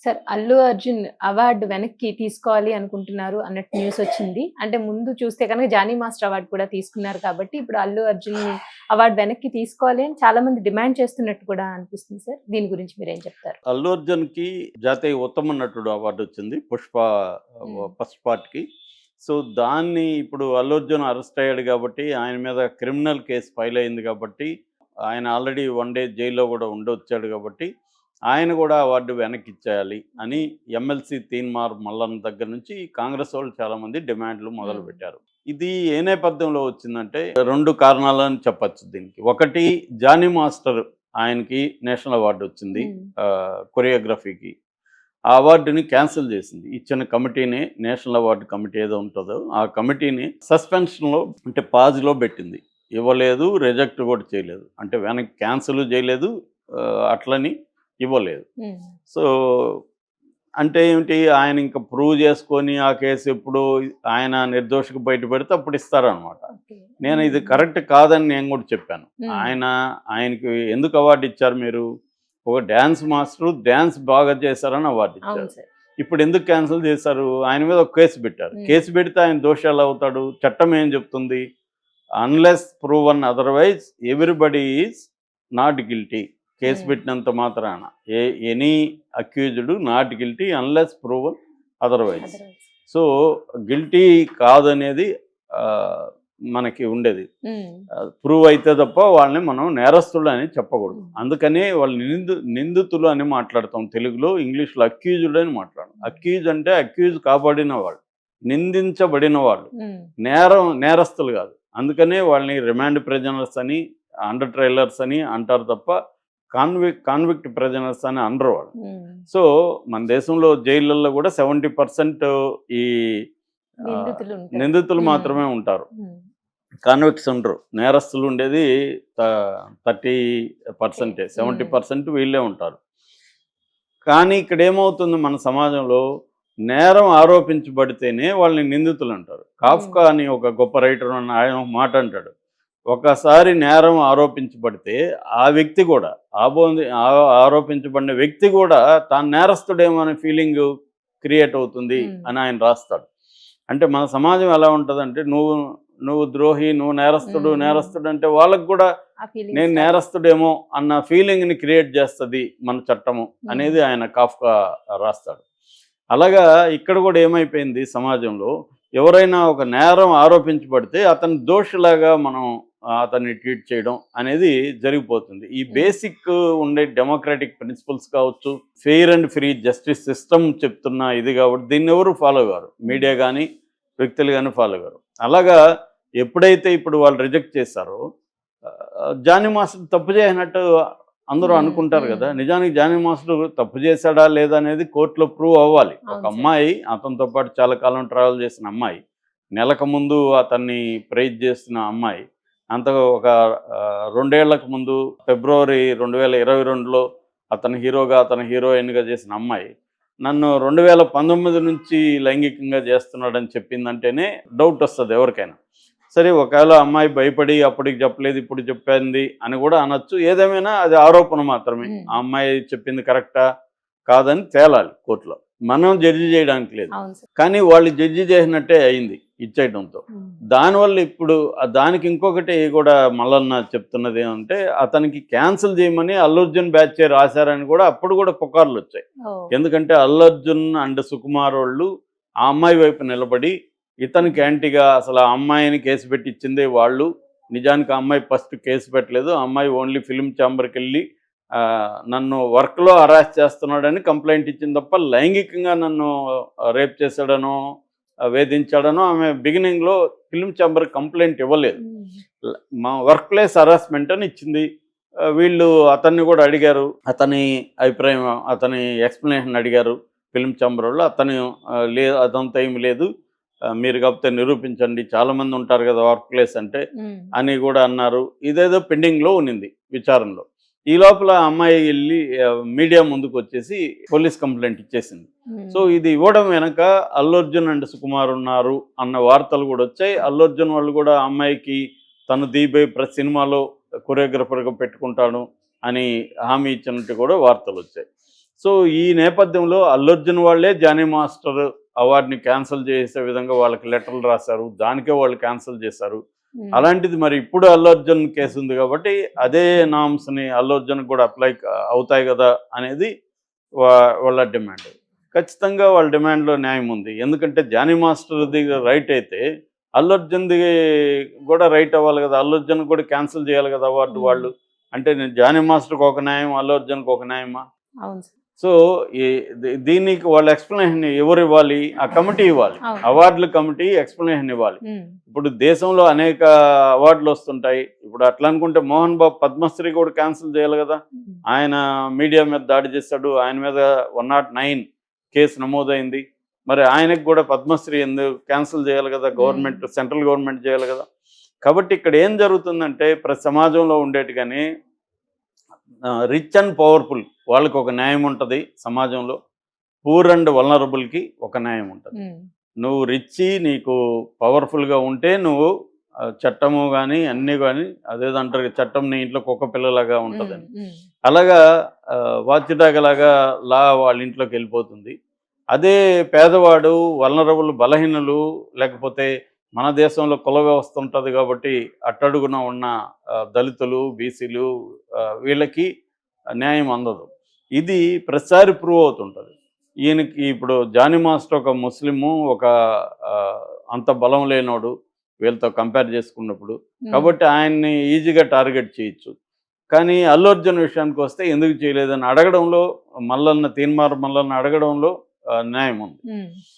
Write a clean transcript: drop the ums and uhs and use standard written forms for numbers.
Sir Allu Arjun award వెనక్కి తీసుకోవాలి అనుకుంటున్నారు అన్నట్టు న్యూస్ వచ్చింది. అంటే ముందు చూస్తే కనుక జానీ మాస్టర్ అవార్డ్ కూడా తీసుకున్నారు కాబట్టి ఇప్పుడు అల్లు అర్జున్ అవార్డ్ వెనక్కి తీసుకోవాలి అని చాలా మంది డిమాండ్ చేస్తున్నట్టు కూడా అనిపిస్తుంది సార్. దీని గురించి మీరేం చెప్తారు? అల్లు అర్జున్‌కి జాతీయ ఉత్తమ నటుడు అవార్డు వచ్చింది. ఫస్ట్ పార్ట్‌కి. సో, దాన్ని ఇప్పుడు అల్లు అర్జున్ అరెస్ట్ అయ్యాడు కాబట్టి, ఆయన మీద క్రిమినల్ కేస్ ఫైల్ అయింది కాబట్టి, ఆయన ఆల్రెడీ 1 డే జైల్‌లో కూడా ఉండొచ్చాడు కాబట్టి, ఆయన కూడా అవార్డు వెనక్కి ఇచ్చేయాలి అని ఎమ్మెల్సీ తీన్మార్ మల్లన్న దగ్గర నుంచి కాంగ్రెస్ వాళ్ళు చాలామంది డిమాండ్లు మొదలుపెట్టారు. ఇది ఏ నేపథ్యంలో వచ్చిందంటే 2 కారణాలని చెప్పొచ్చు దీనికి. ఒకటి, జానీ మాస్టర్ ఆయనకి నేషనల్ అవార్డు వచ్చింది కొరియోగ్రఫీకి. ఆ అవార్డుని క్యాన్సిల్ చేసింది. ఇచ్చిన కమిటీని, నేషనల్ అవార్డు కమిటీ ఏదో ఉంటుందో ఆ కమిటీని సస్పెన్షన్లో అంటే పాజ్లో పెట్టింది. ఇవ్వలేదు, రిజెక్ట్ కూడా చేయలేదు. అంటే వెనక్కి క్యాన్సిల్ చేయలేదు, అట్లని ఇవ్వలేదు. సో అంటే ఏమిటి, ఆయన ఇంకా ప్రూవ్ చేసుకొని ఆ కేసు ఎప్పుడు ఆయన నిర్దోషికి బయటపెడితే అప్పుడు ఇస్తారనమాట. నేను ఇది కరెక్ట్ కాదని నేను కూడా చెప్పాను. ఆయనకి ఎందుకు అవార్డు ఇచ్చారు మీరు? ఒక డ్యాన్స్ మాస్టర్ డ్యాన్స్ బాగా చేశారని అవార్డు ఇచ్చారు. ఇప్పుడు ఎందుకు క్యాన్సిల్ చేశారు? ఆయన మీద ఒక కేసు పెట్టారు. కేసు పెడితే ఆయన దోషాలు అవుతాడు. చట్టం ఏం చెప్తుంది? Unless proven otherwise everybody is not guilty. Case పెట్టినంత మాత్రాన any accused not guilty unless proven otherwise. So guilty కాదనేది మనకి ఉండేది. ప్రూవ్ అయితే తప్ప వాళ్ళని మనం నేరస్తులు అని చెప్పకూడదు. అందుకనే వాళ్ళు నిందితులు అని మాట్లాడతాం తెలుగులో. ఇంగ్లీష్లో అక్యూజ్డ్ అని మాట్లాడతాం. అక్యూజ్ అంటే అక్యూజ్ కాబడిన వాళ్ళు, నిందించబడిన వాళ్ళు, నేరస్తులు కాదు. అందుకనే వాళ్ళని రిమాండ్ ప్రిజనర్స్ అని, అండర్ ట్రైలర్స్ అని అంటారు తప్ప కాన్విక్ట్ ప్రిజనర్స్ అని అనరు వాళ్ళు. సో మన దేశంలో జైళ్ళల్లో కూడా 70% ఈ నిందితులు మాత్రమే ఉంటారు, కాన్విక్ట్స్ ఉండరు. నేరస్తులు ఉండేది 30%, 70% వీళ్ళే ఉంటారు. కానీ ఇక్కడ ఏమవుతుంది, మన సమాజంలో నేరం ఆరోపించబడితేనే వాళ్ళని నిందితులు అంటారు. కాఫ్కా అని ఒక గొప్ప రైటర్ ఆయన మాట అంటాడు, ఒకసారి నేరం ఆరోపించబడితే ఆ వ్యక్తి కూడా ఆరోపించబడిన వ్యక్తి కూడా తాను నేరస్తుడేమో అనే ఫీలింగ్ క్రియేట్ అవుతుంది అని ఆయన రాస్తాడు. అంటే మన సమాజం ఎలా ఉంటుందంటే, నువ్వు ద్రోహి, నువ్వు నేరస్తుడు అంటే వాళ్ళకు కూడా నేను నేరస్తుడేమో అన్న ఫీలింగ్ని క్రియేట్ చేస్తుంది మన చట్టము అనేది ఆయన కాఫ్కా రాస్తాడు. అలాగా ఇక్కడ కూడా ఏమైపోయింది, సమాజంలో ఎవరైనా ఒక నేరం ఆరోపించబడితే అతని దోషిలాగా మనం అతన్ని ట్రీట్ చేయడం అనేది జరిగిపోతుంది. ఈ బేసిక్ ఉండే డెమోక్రాటిక్ ప్రిన్సిపల్స్ కావచ్చు, fair and free justice system చెప్తున్న ఇది కాబట్టి దీన్ని ఎవరు ఫాలో కారు. మీడియా కానీ వ్యక్తులు కానీ ఫాలో కారు. అలాగా ఎప్పుడైతే ఇప్పుడు వాళ్ళు రిజెక్ట్ చేశారో, జానీ మాస్టర్ తప్పు చేయనట్టు అందరూ అనుకుంటారు కదా. నిజానికి జానీ మాస్టర్ తప్పు చేశాడా లేదా అనేది కోర్టులో ప్రూవ్ అవ్వాలి. ఒక అమ్మాయి, అతనితో పాటు చాలా కాలం ట్రావెల్ చేసిన అమ్మాయి, నెలకు ముందు అతన్ని ప్రైజ్ చేస్తున్న అమ్మాయి, ఒక 2 ఏళ్లకు ముందు ఫిబ్రవరి 2022లో అతని హీరోయిన్గా చేసిన అమ్మాయి నన్ను 2019 నుంచి లైంగికంగా చేస్తున్నాడని చెప్పిందంటేనే డౌట్ వస్తుంది ఎవరికైనా. సరే, ఒకవేళ అమ్మాయి భయపడి అప్పటికి చెప్పలేదు ఇప్పుడు చెప్పింది అని కూడా అనొచ్చు. ఏదేమైనా అది ఆరోపణ మాత్రమే. ఆ అమ్మాయి చెప్పింది కరెక్టా కాదని తేలాలి కోర్టులో. మనం జడ్జి చేయడానికి లేదు. కానీ వాళ్ళు జడ్జి చేసినట్టే అయింది ఇచ్చేయడంతో. దానివల్ల ఇప్పుడు దానికి ఇంకొకటి కూడా మల్లన్న చెప్తున్నది ఏమంటే, అతనికి క్యాన్సిల్ చేయమని అల్లు అర్జున్ బ్యాచ్ రాశారని కూడా అప్పుడు కూడా పుకార్లు వచ్చాయి. ఎందుకంటే అల్లు అర్జున్ అండ్ సుకుమార్ వాళ్ళు ఆ అమ్మాయి వైపు నిలబడి ఇతనికి యాంటీగా, అసలు ఆ అమ్మాయిని కేసు పెట్టి ఇచ్చిందే వాళ్ళు, నిజానికి ఆ అమ్మాయి ఫస్ట్ కేసు పెట్టలేదు, ఆ అమ్మాయి ఓన్లీ ఫిల్మ్ ఛాంబర్కి వెళ్ళి నన్ను వర్క్లో హరాస్ చేస్తున్నాడని కంప్లైంట్ ఇచ్చింది తప్ప లైంగికంగా నన్ను రేప్ చేశాడనో వేధించాడనో ఆమె బిగినింగ్లో ఫిల్మ్ ఛాంబర్ కంప్లైంట్ ఇవ్వలేదు. మా వర్క్ ప్లేస్ హరాస్మెంట్ అని ఇచ్చింది. వీళ్ళు అతన్ని కూడా అడిగారు, అతని అభిప్రాయం, అతని ఎక్స్ప్లెనేషన్ అడిగారు ఫిల్మ్ ఛాంబర్ వాళ్ళు. అదంతా ఏమి లేదు, మీరు కాకపోతే నిరూపించండి, చాలామంది ఉంటారు కదా వర్క్ ప్లేస్ అంటే అని కూడా అన్నారు. ఇదేదో పెండింగ్లో ఉన్నింది విచారణలో. ఈ లోపల అమ్మాయి వెళ్ళి మీడియా ముందుకు వచ్చేసి పోలీస్ కంప్లైంట్ ఇచ్చేసింది. సో ఇది ఇవ్వడం వెనక అల్లు అర్జున్ అండ్ సుకుమార్ ఉన్నారు అన్న వార్తలు కూడా వచ్చాయి. అల్లు అర్జున్ వాళ్ళు కూడా అమ్మాయికి తను దీబై ప్రతి సినిమాలో కొరియోగ్రఫర్గా పెట్టుకుంటాను అని హామీ ఇచ్చినట్టు కూడా వార్తలు వచ్చాయి. సో ఈ నేపథ్యంలో అల్లు అర్జున్ వాళ్ళే జానీ మాస్టర్ అవార్డుని క్యాన్సిల్ చేసే విధంగా వాళ్ళకి లెటర్లు రాశారు, దానికే వాళ్ళు క్యాన్సిల్ చేశారు. అలాంటిది మరి ఇప్పుడు అల్లు అర్జున్ కేసు ఉంది కాబట్టి అదే నామ్స్ని అల్లు అర్జున్ కూడా అప్లై అవుతాయి కదా అనేది వాళ్ళ డిమాండ్. ఖచ్చితంగా వాళ్ళ డిమాండ్లో న్యాయం ఉంది. ఎందుకంటే జానీ మాస్టర్ది రైట్ అయితే అల్లు అర్జున్ది కూడా రైట్ అవ్వాలి కదా, అల్లు అర్జున్ కూడా క్యాన్సిల్ చేయాలి కదా అవార్డు వాళ్ళు. అంటే నేను జానీ మాస్టర్కి ఒక న్యాయం, అల్లు అర్జున్కి ఒక న్యాయమా? అవును సార్. సో దీనికి వాళ్ళ ఎక్స్ప్లెనేషన్ ఎవరు ఇవ్వాలి? ఆ కమిటీ ఇవ్వాలి, అవార్డుల కమిటీ ఎక్స్ప్లెనేషన్ ఇవ్వాలి. ఇప్పుడు దేశంలో అనేక అవార్డులు వస్తుంటాయి. ఇప్పుడు అట్లా అనుకుంటే మోహన్ బాబు పద్మశ్రీ కూడా క్యాన్సిల్ చేయాలి కదా. ఆయన మీడియా మీద దాడి చేశాడు, ఆయన మీద 109 కేసు నమోదైంది. మరి ఆయనకు కూడా పద్మశ్రీ ఎందుకు క్యాన్సిల్ చేయాలి కదా, గవర్నమెంట్, సెంట్రల్ గవర్నమెంట్ చేయాలి కదా. కాబట్టి ఇక్కడ ఏం జరుగుతుందంటే ప్రతి సమాజంలో ఉండేట్టుగానే రిచ్ అండ్ పవర్ఫుల్ వాళ్ళకి ఒక న్యాయం ఉంటుంది సమాజంలో, పూర్ అండ్ వల్నరబుల్కి ఒక న్యాయం ఉంటుంది. నువ్వు రిచ్, నీకు పవర్ఫుల్గా ఉంటే నువ్వు చట్టము కానీ అన్నీ కానీ అదేదంటారు, చట్టం నీ ఇంట్లో కుక్క పిల్లలాగా ఉంటుందని. అలాగా వాచ్డాగలాగా లా వాళ్ళ ఇంట్లోకి వెళ్ళిపోతుంది. అదే పేదవాడు, వల్నరబుల్, బలహీనులు, లేకపోతే మన దేశంలో కుల వ్యవస్థ ఉంటుంది కాబట్టి అట్టడుగున ఉన్న దళితులు, బీసీలు, వీళ్ళకి న్యాయం అందదు. ఇది ప్రతిసారి ప్రూవ్ అవుతుంటుంది. ఈయనకి ఇప్పుడు జానీ మాస్టర్ ఒక ముస్లిము, ఒక అంత బలం లేనోడు వీళ్ళతో కంపేర్ చేసుకున్నప్పుడు, కాబట్టి ఆయన్ని ఈజీగా టార్గెట్ చేయొచ్చు. కానీ అల్లు అర్జున్ విషయానికి వస్తే ఎందుకు చేయలేదని అడగడంలో, తీన్మార్ మల్లన్న అడగడంలో న్యాయం ఉంది.